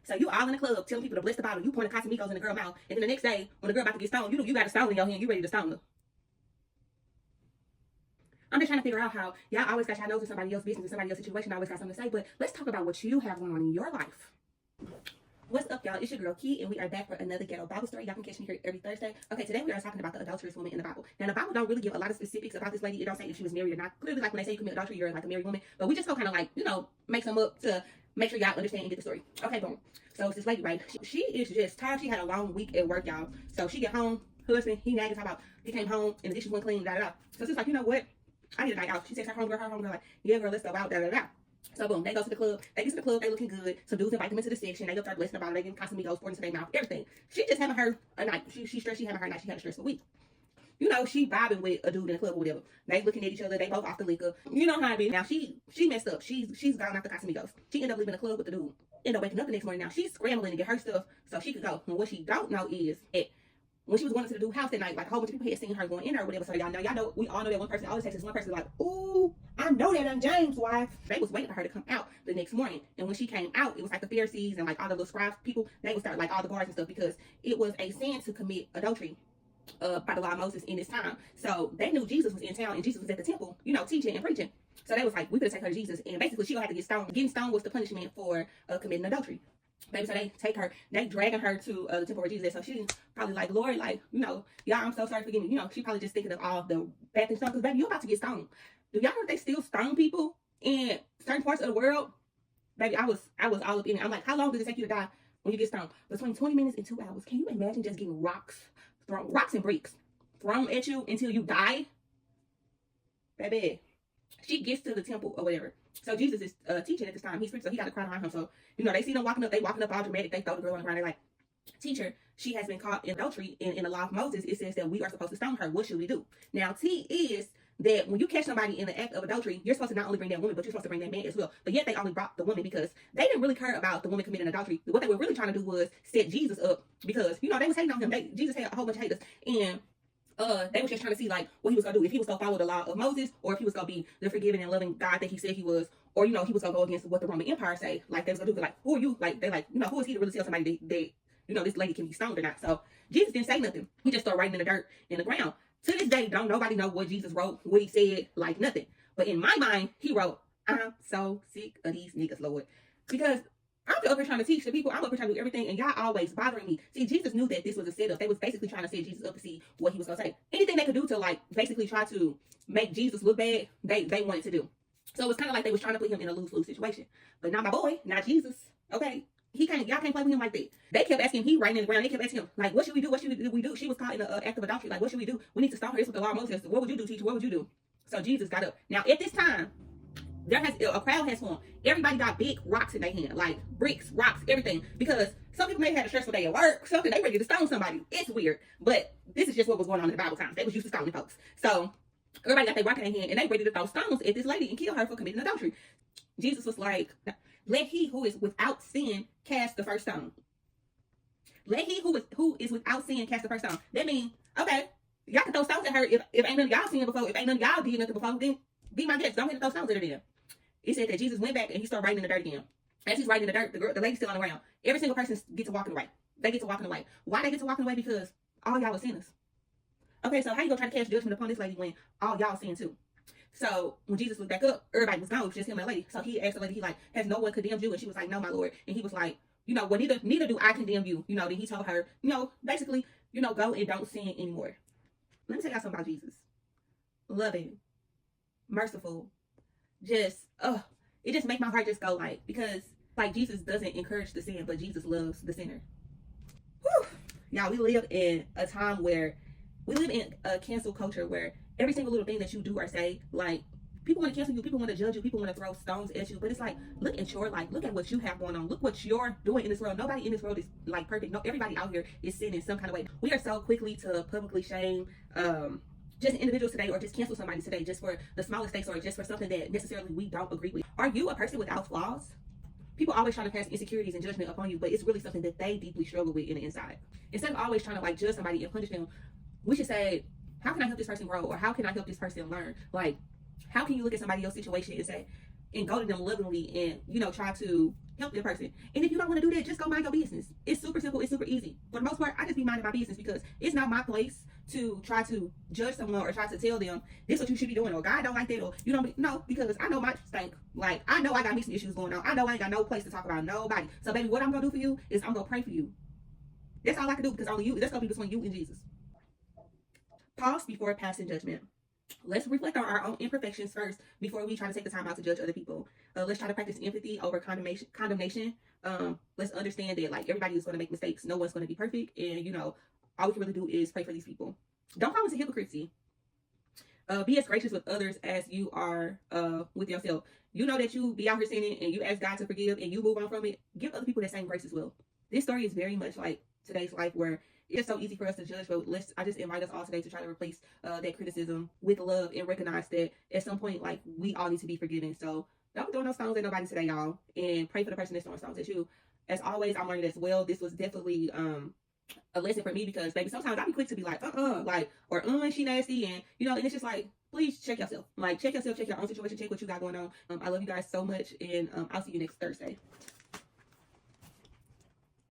So you all in the club telling people to bless the bottle, you pointing Casamigos in the girl mouth, and then the next day when the girl about to get stoned, you got a stone in your hand, you ready to stone her. I'm just trying to figure out how y'all always got y'all nose in somebody else's business, in somebody else's situation, always got something to say, but let's talk about what you have going on in your life. What's up, y'all? It's your girl Key, and we are back for another ghetto Bible story. Y'all can catch me here every Thursday. Okay, today we are talking about the adulterous woman in the Bible. Now, the Bible don't really give a lot of specifics about this lady. It don't say if she was married or not. Clearly, like when they say you commit adultery, you're like a married woman. But we just go kind of like, make some up to make sure y'all understand and get the story. Okay, boom. So it's this lady, right? She is just tired. She had a long week at work, y'all. So she get home. Husband, he nagging about he came home and the dishes weren't clean, da da da. So she's like, you know what? I need a night out. She takes her homegirl, like, yeah, girl, let's go out, da da da. So boom, they go to the club. They get to the club, they looking good. Some dudes invite them into the section. They go start blessing about it. They getting Casamigos pouring into their mouth, everything. She just having her a night. She stressed. She having her night. She had a stressful week. She vibing with a dude in the club or whatever. They looking at each other. They both off the liquor. You know how it be. Now she messed up. She's gone off the Casamigos. She ended up leaving the club with the dude. Ended up waking up the next morning. Now she's scrambling to get her stuff so she could go. And what she don't know is when she was going to the dude's house that night, like a whole bunch of people had seen her going in there or whatever. So y'all know, we all know that one person always takes this one person like, ooh, I know that I'm James' wife. They was waiting for her to come out the next morning. And when she came out, it was like the Pharisees and like all the little scribes people, they would start like all the guards and stuff because it was a sin to commit adultery by the law of Moses in this time. So they knew Jesus was in town and Jesus was at the temple, teaching and preaching. So they was like, we could take her to Jesus. And basically she gonna have to get stoned. Getting stoned was the punishment for committing adultery. Baby, so they take her, they dragging her to the temple where Jesus is. So she's probably like, Lord, like, y'all, I'm so sorry, forgive me. She probably just thinking of all the bad things. Because, baby, you're about to get stoned. Do y'all know they still stone people in certain parts of the world? Baby, I was all up in it. I'm like, how long does it take you to die when you get stoned? Between 20 minutes and 2 hours. Can you imagine just getting rocks and bricks thrown at you until you die? Baby, she gets to the temple or whatever. So Jesus is teaching at this time. He's preaching, so he got a crowd around him. So, they see them walking up. They walking up all dramatic. They throw the girl on the ground. They're like, teacher, she has been caught in adultery. In the law of Moses, it says that we are supposed to stone her. What should we do? Now, T is that when you catch somebody in the act of adultery, you're supposed to not only bring that woman, but you're supposed to bring that man as well. But yet they only brought the woman because they didn't really care about the woman committing adultery. What they were really trying to do was set Jesus up because, they was hating on him. Jesus had a whole bunch of haters. And they were just trying to see like what he was gonna do, if he was gonna follow the law of Moses, or if he was gonna be the forgiving and loving God that he said he was, or he was gonna go against what the Roman Empire say. Like they was gonna do, like, who are you? Like they like, who is he to really tell somebody that this lady can be stoned or not? So Jesus didn't say nothing. He just started writing in the dirt, in the ground. To this day, don't nobody know what Jesus wrote, what he said, like nothing. But in my mind, he wrote, I'm so sick of these niggas, Lord. Because I'm up here trying to teach the people. I'm up here trying to do everything, and y'all always bothering me. See, Jesus knew that this was a setup. They was basically trying to set Jesus up to see what he was going to say. Anything they could do to, like, basically try to make Jesus look bad, they wanted to do. So it was kind of like they was trying to put him in a lose-lose situation. But not my boy, not Jesus. Okay? Y'all can't play with him like that. They kept asking him, he writing in the ground. They kept asking him, like, what should we do? What should we do? She was caught in an act of adultery. Like, what should we do? We need to stop her. This is what the law of Moses says. What would you do, teacher? What would you do? So Jesus got up. Now, at this time, a crowd has formed. Everybody got big rocks in their hand, like bricks, rocks, everything. Because some people may have had a stressful day at work, something they ready to stone somebody. It's weird, but this is just what was going on in the Bible times. They was used to stoning folks. So everybody got their rock in their hand, and they ready to throw stones at this lady and kill her for committing adultery. Jesus was like, "Let he who is without sin cast the first stone." Let he who is without sin cast the first stone. That means, okay, y'all can throw stones at her if ain't none of y'all seen before. If ain't none of y'all did nothing before, then be my guest. Don't hit those stones at her then. It said that Jesus went back and he started writing in the dirt again. As he's writing in the dirt, the lady's still on the ground. Every single person gets to walking away. They get to walking away. Why they get to walking away? Because all y'all are sinners. Okay, so how you gonna try to cast judgment upon this lady when all y'all sin too? So when Jesus looked back up, everybody was gone. It was just him and the lady. So he asked the lady, he like, has no one condemned you? And she was like, no, my Lord. And he was like, well, neither do I condemn you. Then he told her, basically, go and don't sin anymore. Let me tell y'all something about Jesus. Loving, merciful, just, it just make my heart just go like, because like Jesus doesn't encourage the sin, but Jesus loves the sinner. Whew. Y'all, we live in a time where we live in a cancel culture where every single little thing that you do or say, like, people want to cancel you, people want to judge you, people want to throw stones at you, but it's like, look at your life, look at what you have going on, look what you're doing in this world. Nobody in this world is like perfect. No, everybody out here is sinning in some kind of way. We are so quickly to publicly shame just individuals today, or just cancel somebody today just for the smallest mistakes, or just for something that necessarily we don't agree with. Are you a person without flaws? People always trying to pass insecurities and judgment upon you, but it's really something that they deeply struggle with in the inside. Instead of always trying to like judge somebody and punish them, we should say, how can I help this person grow? Or how can I help this person learn? Like, how can you look at somebody else's situation and say, and go to them lovingly and, you know, try to help their person. And if you don't want to do that, just go mind your business. It's super simple. It's super easy. For the most part, I just be minding my business because it's not my place to try to judge someone or try to tell them this is what you should be doing, or God don't like that, or you don't no, because I know my stink. Like, I know I got mixing issues going on. I know I ain't got no place to talk about nobody. So baby, what I'm gonna do for you is I'm gonna pray for you. That's all I can do, because only you, that's gonna be between you and Jesus. Pause before passing judgment. Let's reflect on our own imperfections first before we try to take the time out to judge other people. Let's try to practice empathy over condemnation. Let's understand that, like, everybody is going to make mistakes. No one's going to be perfect. And, you know, all we can really do is pray for these people. Don't fall into hypocrisy. Be as gracious with others as you are with yourself. You know that you be out here sinning and you ask God to forgive and you move on from it. Give other people that same grace as well. This story is very much like today's life, where it's so easy for us to judge, but I just invite us all today to try to replace that criticism with love and recognize that at some point, like, we all need to be forgiven. So don't throw no stones at nobody today, y'all, and pray for the person that's throwing stones at you. As always, I'm learning as well. This was definitely a lesson for me, because baby, sometimes I be quick to be like, like, or she nasty, and you know, and it's just like, please check yourself. Like, check yourself, check your own situation, check what you got going on. I love you guys so much, and I'll see you next Thursday.